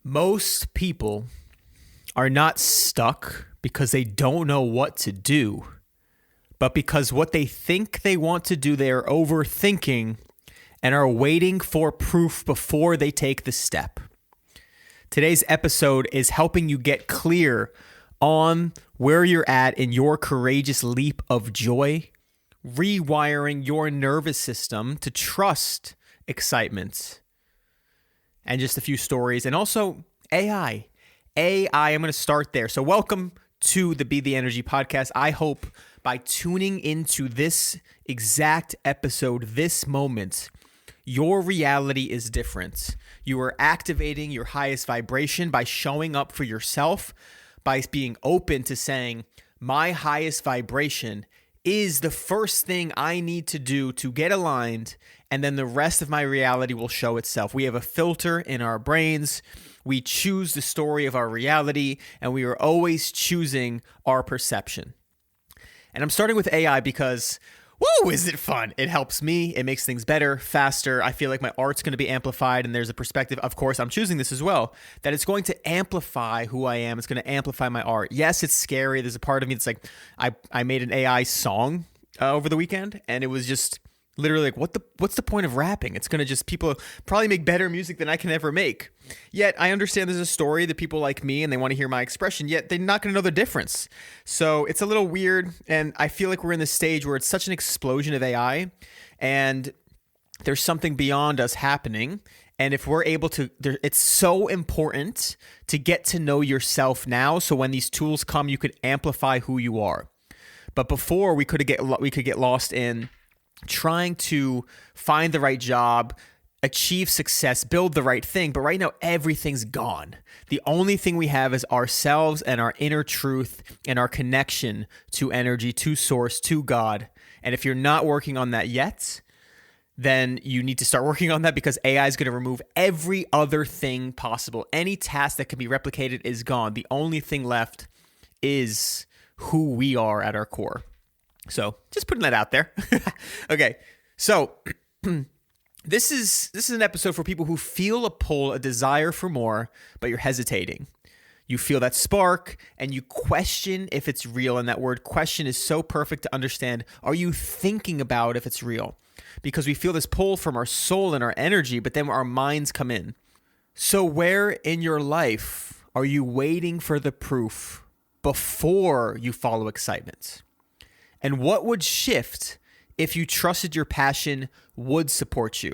Most people are not stuck because they don't know what to do, but because what they think they want to do, they are overthinking and are waiting for proof before they take the step. Today's episode is helping you get clear on where you're at in your courageous leap of joy, rewiring your nervous system to trust excitement, and just a few stories, and also AI. I'm going to start there. So welcome to the Be the Energy podcast. I hope by tuning into this exact episode, this moment, your reality is different. You are activating your highest vibration by showing up for yourself, by being open to saying, my highest vibration is the first thing I need to do to get aligned, and then the rest of my reality will show itself. We have a filter in our brains. We choose the story of our reality, and we are always choosing our perception. And I'm starting with AI because, whoa, is it fun? It helps me. It makes things better, faster. I feel like my art's going to be amplified, and there's a perspective, of course, I'm choosing this as well, that it's going to amplify who I am. It's going to amplify my art. Yes, it's scary. There's a part of me that's like, I made an AI song over the weekend, and it was just literally like, what's the point of rapping? It's going to just, people probably make better music than I can ever make. Yet I understand there's a story that people like me and they want to hear my expression, yet they're not going to know the difference. So it's a little weird. And I feel like we're in this stage where it's such an explosion of AI and there's something beyond us happening. And if we're able to, it's so important to get to know yourself now. So when these tools come, you could amplify who you are. But before we could get lost in trying to find the right job, achieve success, build the right thing. But right now, everything's gone. The only thing we have is ourselves and our inner truth and our connection to energy, to source, to God. And if you're not working on that yet, then you need to start working on that, because AI is going to remove every other thing possible. Any task that can be replicated is gone. The only thing left is who we are at our core. So just putting that out there. Okay, so this is an episode for people who feel a pull, a desire for more, but you're hesitating. You feel that spark and you question if it's real. And that word question is so perfect to understand. Are you thinking about if it's real? Because we feel this pull from our soul and our energy, but then our minds come in. So where in your life are you waiting for the proof before you follow excitement? And what would shift if you trusted your passion would support you?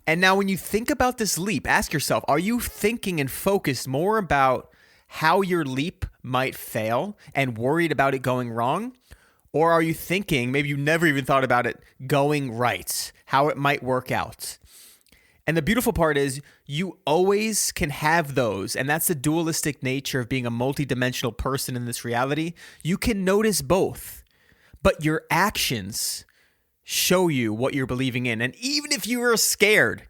And now when you think about this leap, ask yourself, are you thinking and focused more about how your leap might fail and worried about it going wrong? Or are you thinking, maybe you never even thought about it, going right, how it might work out? And the beautiful part is you always can have those. And that's the dualistic nature of being a multidimensional person in this reality. You can notice both. But your actions show you what you're believing in. And even if you are scared,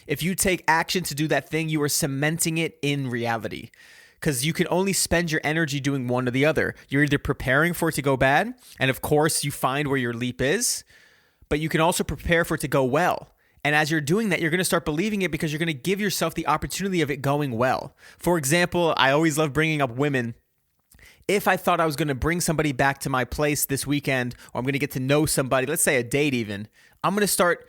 if you take action to do that thing, you are cementing it in reality. Because you can only spend your energy doing one or the other. You're either preparing for it to go bad, and of course you find where your leap is, but you can also prepare for it to go well. And as you're doing that, you're going to start believing it because you're going to give yourself the opportunity of it going well. For example, I always love bringing up women. If I thought I was going to bring somebody back to my place this weekend, or I'm going to get to know somebody, let's say a date even, I'm going to start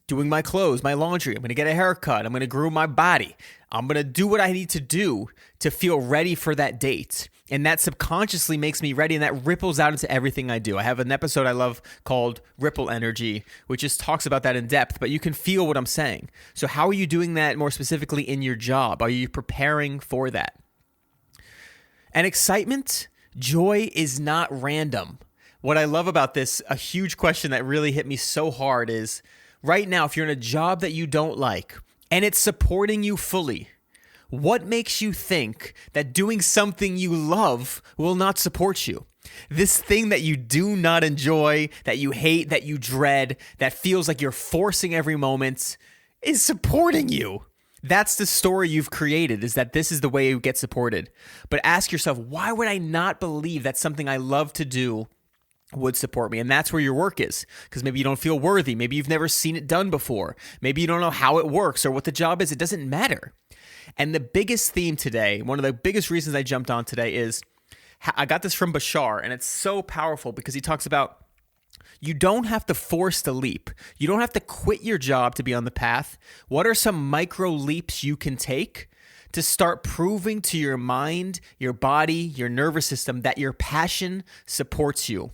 doing my clothes, my laundry. I'm going to get a haircut. I'm going to groom my body. I'm going to do what I need to do to feel ready for that date. And that subconsciously makes me ready, and that ripples out into everything I do. I have an episode I love called Ripple Energy, which just talks about that in depth, but you can feel what I'm saying. So how are you doing that more specifically in your job? Are you preparing for that? And excitement, joy is not random. What I love about this, a huge question that really hit me so hard is, right now, if you're in a job that you don't like and it's supporting you fully, what makes you think that doing something you love will not support you? This thing that you do not enjoy, that you hate, that you dread, that feels like you're forcing every moment, is supporting you. That's the story you've created, is that this is the way you get supported. But ask yourself, why would I not believe that something I love to do would support me. And that's where your work is, because maybe you don't feel worthy. Maybe you've never seen it done before. Maybe you don't know how it works or what the job is. It doesn't matter. And the biggest theme today, one of the biggest reasons I jumped on today is, I got this from Bashar, and it's so powerful because he talks about you don't have to force the leap. You don't have to quit your job to be on the path. What are some micro leaps you can take to start proving to your mind, your body, your nervous system that your passion supports you?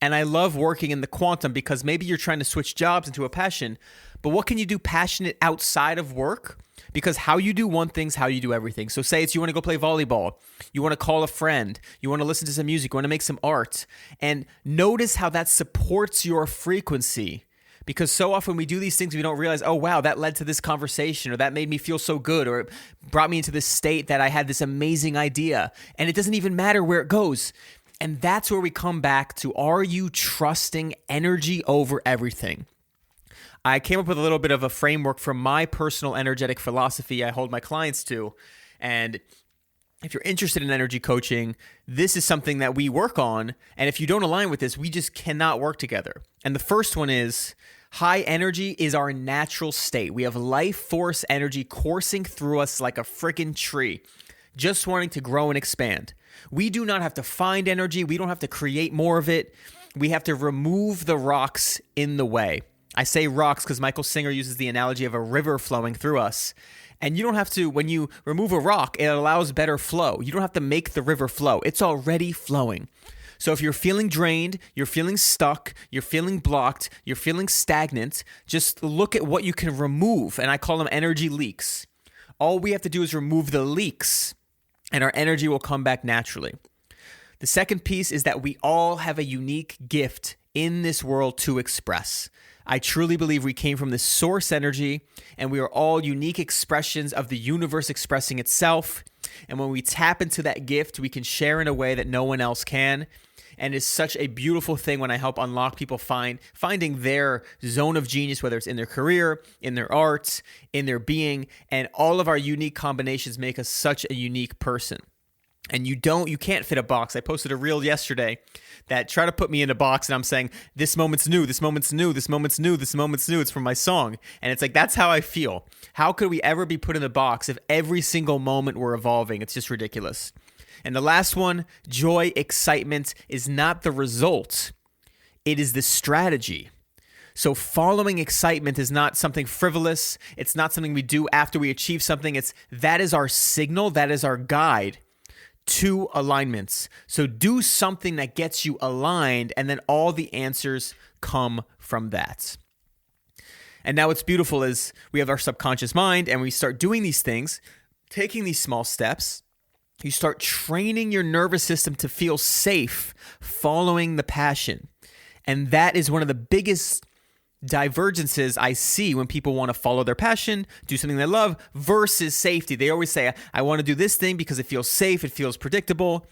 And I love working in the quantum because maybe you're trying to switch jobs into a passion, but what can you do passionate outside of work? Because how you do one thing's how you do everything. So say it's you want to go play volleyball, you want to call a friend, you want to listen to some music, you want to make some art, and notice how that supports your frequency. Because so often we do these things, we don't realize, oh, wow, that led to this conversation, or that made me feel so good, or it brought me into this state that I had this amazing idea. And it doesn't even matter where it goes. And that's where we come back to, are you trusting energy over everything? I came up with a little bit of a framework from my personal energetic philosophy I hold my clients to. And if you're interested in energy coaching, this is something that we work on. And if you don't align with this, we just cannot work together. And the first one is, high energy is our natural state. We have life force energy coursing through us like a freaking tree, just wanting to grow and expand. We do not have to find energy. We don't have to create more of it. We have to remove the rocks in the way. I say rocks because Michael Singer uses the analogy of a river flowing through us. And you don't have to, when you remove a rock, it allows better flow. You don't have to make the river flow. It's already flowing. So if you're feeling drained, you're feeling stuck, you're feeling blocked, you're feeling stagnant, just look at what you can remove. And I call them energy leaks. All we have to do is remove the leaks, and our energy will come back naturally. The second piece is that we all have a unique gift in this world to express. I truly believe we came from this source energy, and we are all unique expressions of the universe expressing itself. And when we tap into that gift, we can share in a way that no one else can. And it's such a beautiful thing when I help unlock people finding their zone of genius, whether it's in their career, in their art, in their being. And all of our unique combinations make us such a unique person. And you can't fit a box. I posted a reel yesterday that tried to put me in a box, and I'm saying, this moment's new, this moment's new, this moment's new, this moment's new. It's from my song. And it's like, that's how I feel. How could we ever be put in a box if every single moment we're evolving? It's just ridiculous. And the last one, joy, excitement is not the result. It is the strategy. So following excitement is not something frivolous. It's not something we do after we achieve something. That is our signal. That is our guide to alignments. So do something that gets you aligned, and then all the answers come from that. And now what's beautiful is we have our subconscious mind, and we start doing these things, taking these small steps. You start training your nervous system to feel safe following the passion. And that is one of the biggest divergences I see when people want to follow their passion, do something they love, versus safety. They always say, I want to do this thing because it feels safe, it feels predictable,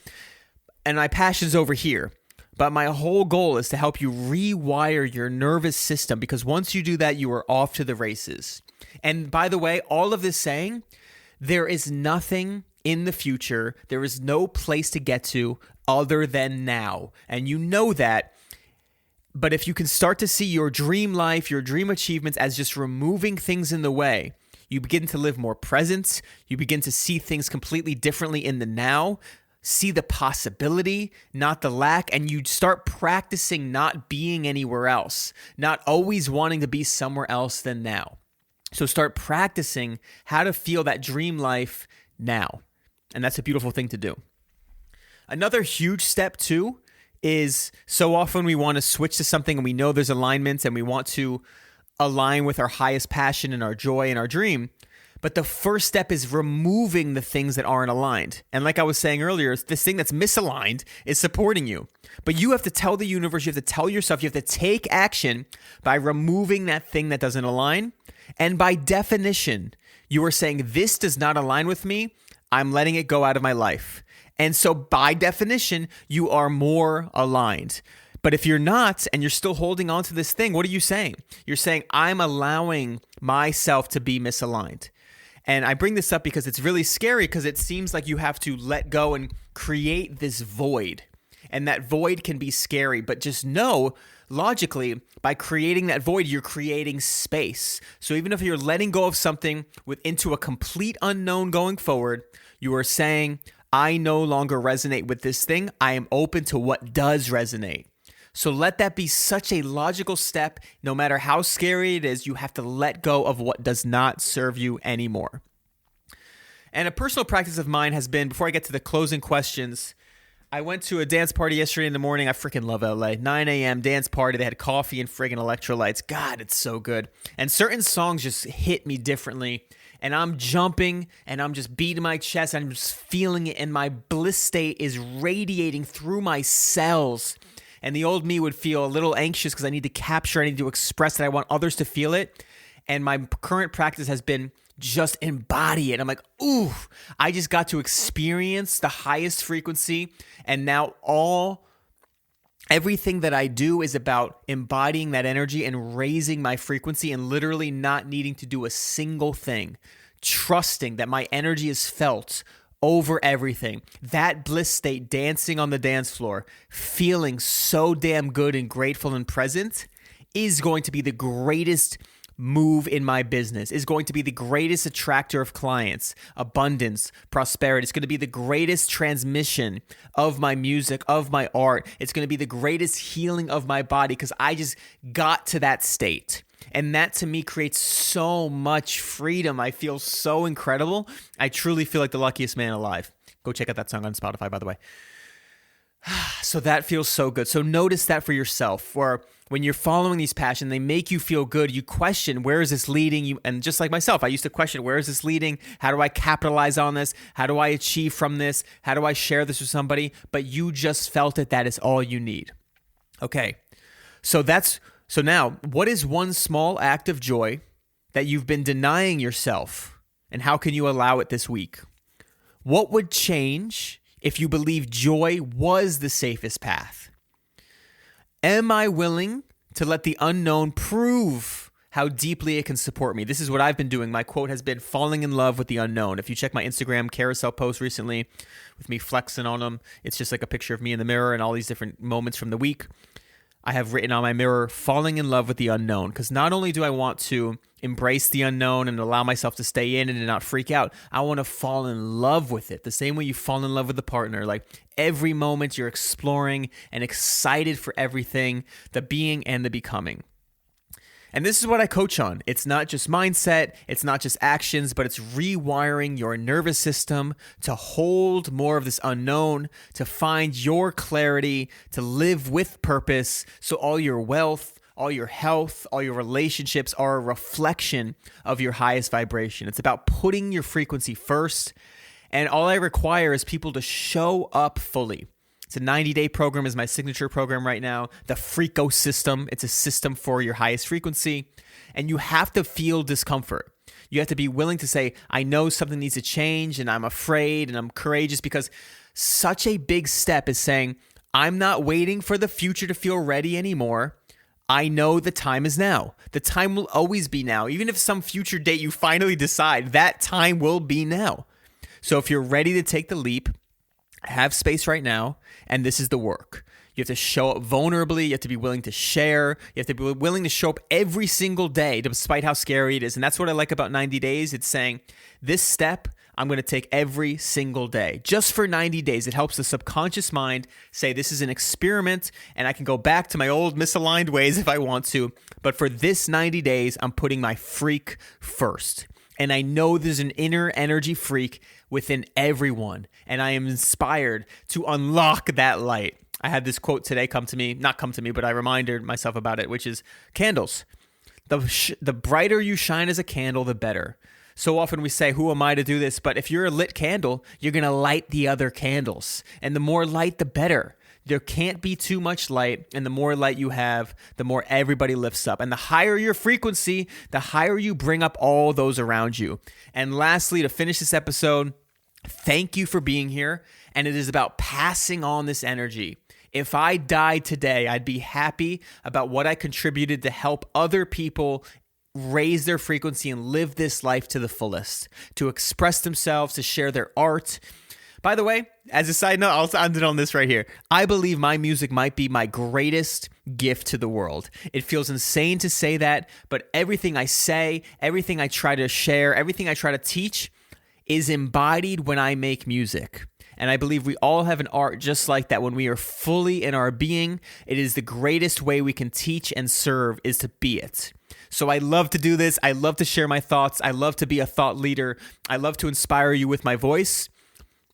and my passion's over here. But my whole goal is to help you rewire your nervous system, because once you do that, you are off to the races. And by the way, all of this saying, there is nothing in the future, there is no place to get to other than now. And you know that. But if you can start to see your dream life, your dream achievements as just removing things in the way, you begin to live more present. You begin to see things completely differently in the now, see the possibility, not the lack, and you start practicing not being anywhere else, not always wanting to be somewhere else than now. So start practicing how to feel that dream life now. And that's a beautiful thing to do. Another huge step too is, so often we want to switch to something and we know there's alignments and we want to align with our highest passion and our joy and our dream. But the first step is removing the things that aren't aligned. And like I was saying earlier, this thing that's misaligned is supporting you. But you have to tell the universe, you have to tell yourself, you have to take action by removing that thing that doesn't align. And by definition, you are saying, this does not align with me. I'm letting it go out of my life. And so by definition, you are more aligned. But if you're not, and you're still holding on to this thing, what are you saying? You're saying, I'm allowing myself to be misaligned. And I bring this up because it's really scary, because it seems like you have to let go and create this void. And that void can be scary, but just know logically, by creating that void, you're creating space. So even if you're letting go of something into a complete unknown going forward, you are saying, I no longer resonate with this thing. I am open to what does resonate. So let that be such a logical step. No matter how scary it is, you have to let go of what does not serve you anymore. And a personal practice of mine has been, before I get to the closing questions, I went to a dance party yesterday in the morning. I freaking love LA. 9 a.m. dance party. They had coffee and friggin' electrolytes. God, it's so good. And certain songs just hit me differently. And I'm jumping and I'm just beating my chest. And I'm just feeling it. And my bliss state is radiating through my cells. And the old me would feel a little anxious because I need to capture, I need to express it. I want others to feel it. And my current practice has been just embody it. I'm like, ooh, I just got to experience the highest frequency. And now everything that I do is about embodying that energy and raising my frequency and literally not needing to do a single thing. Trusting that my energy is felt over everything. That bliss state, dancing on the dance floor, feeling so damn good and grateful and present is going to be the greatest move in my business, is going to be the greatest attractor of clients, abundance, prosperity. It's going to be the greatest transmission of my music, of my art. It's going to be the greatest healing of my body because I just got to that state. And that to me creates so much freedom. I feel so incredible. I truly feel like the luckiest man alive. Go check out that song on Spotify, by the way. So that feels so good. So notice that for yourself, where when you're following these passions, they make you feel good. You question, where is this leading you? And just like myself, I used to question, where is this leading? How do I capitalize on this? How do I achieve from this? How do I share this with somebody? But you just felt it. That is all you need. Okay. So now what is one small act of joy that you've been denying yourself? And how can you allow it this week? What would change if you believe joy was the safest path? Am I willing to let the unknown prove how deeply it can support me? This is what I've been doing. My quote has been falling in love with the unknown. If you check my Instagram carousel post recently with me flexing on them, it's just like a picture of me in the mirror and all these different moments from the week. I have written on my mirror, falling in love with the unknown, because not only do I want to embrace the unknown and allow myself to stay in it and not freak out, I want to fall in love with it. The same way you fall in love with a partner. Like every moment you're exploring and excited for everything, the being and the becoming. And this is what I coach on. It's not just mindset, it's not just actions, but it's rewiring your nervous system to hold more of this unknown, to find your clarity, to live with purpose. So all your wealth, all your health, all your relationships are a reflection of your highest vibration. It's about putting your frequency first. And all I require is people to show up fully. It's a 90-day program, is my signature program right now. The Freako system. It's a system for your highest frequency. And you have to feel discomfort. You have to be willing to say, I know something needs to change and I'm afraid and I'm courageous, because such a big step is saying, I'm not waiting for the future to feel ready anymore. I know the time is now. The time will always be now. Even if some future date you finally decide, that time will be now. So if you're ready to take the leap, have space right now, and this is the work. You have to show up vulnerably. You have to be willing to share. You have to be willing to show up every single day, despite how scary it is. And that's what I like about 90 days. It's saying, this step, I'm going to take every single day. Just for 90 days. It helps the subconscious mind say, this is an experiment, and I can go back to my old misaligned ways if I want to. But for this 90 days, I'm putting my freak first. And I know there's an inner energy freak within everyone. And I am inspired to unlock that light. I had this quote today but I reminded myself about it, which is candles. The brighter you shine as a candle, the better. So often we say, who am I to do this? But if you're a lit candle, you're going to light the other candles. And the more light, the better. There can't be too much light, and the more light you have, the more everybody lifts up. And the higher your frequency, the higher you bring up all those around you. And lastly, to finish this episode, thank you for being here. And it is about passing on this energy. If I died today, I'd be happy about what I contributed to help other people raise their frequency and live this life to the fullest, to express themselves, to share their art. By the way, as a side note, I'll end it on this right here. I believe my music might be my greatest gift to the world. It feels insane to say that, but everything I say, everything I try to share, everything I try to teach is embodied when I make music. And I believe we all have an art just like that. When we are fully in our being, it is the greatest way we can teach and serve is to be it. So I love to do this. I love to share my thoughts. I love to be a thought leader. I love to inspire you with my voice.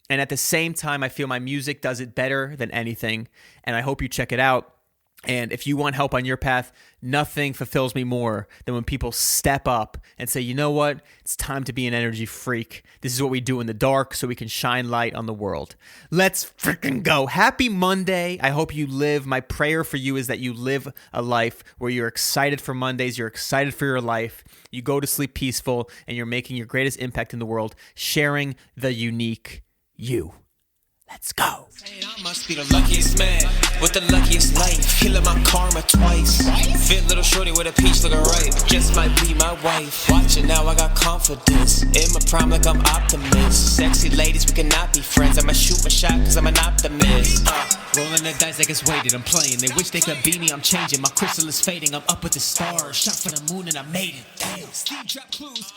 And at the same time, I feel my music does it better than anything. And I hope you check it out. And if you want help on your path, nothing fulfills me more than when people step up and say, you know what? It's time to be an energy freak. This is what we do in the dark so we can shine light on the world. Let's freaking go. Happy Monday. I hope you live. My prayer for you is that you live a life where you're excited for Mondays. You're excited for your life. You go to sleep peaceful and you're making your greatest impact in the world, sharing the unique you. Let's go. I must be the luckiest man with the luckiest life. Killing my karma twice. Fit little shorty with a peach looking right. Just might be my wife. Watching now, I got confidence. In my prime like I'm optimist. Sexy ladies, we cannot be friends. I'ma shoot my shot cause I'm an optimist. Rolling the dice like it's weighted, I'm playing. They wish they could be me, I'm changing. My crystal is fading, I'm up with the stars. Shot for the moon and I made it. Damn. Steve drop clues.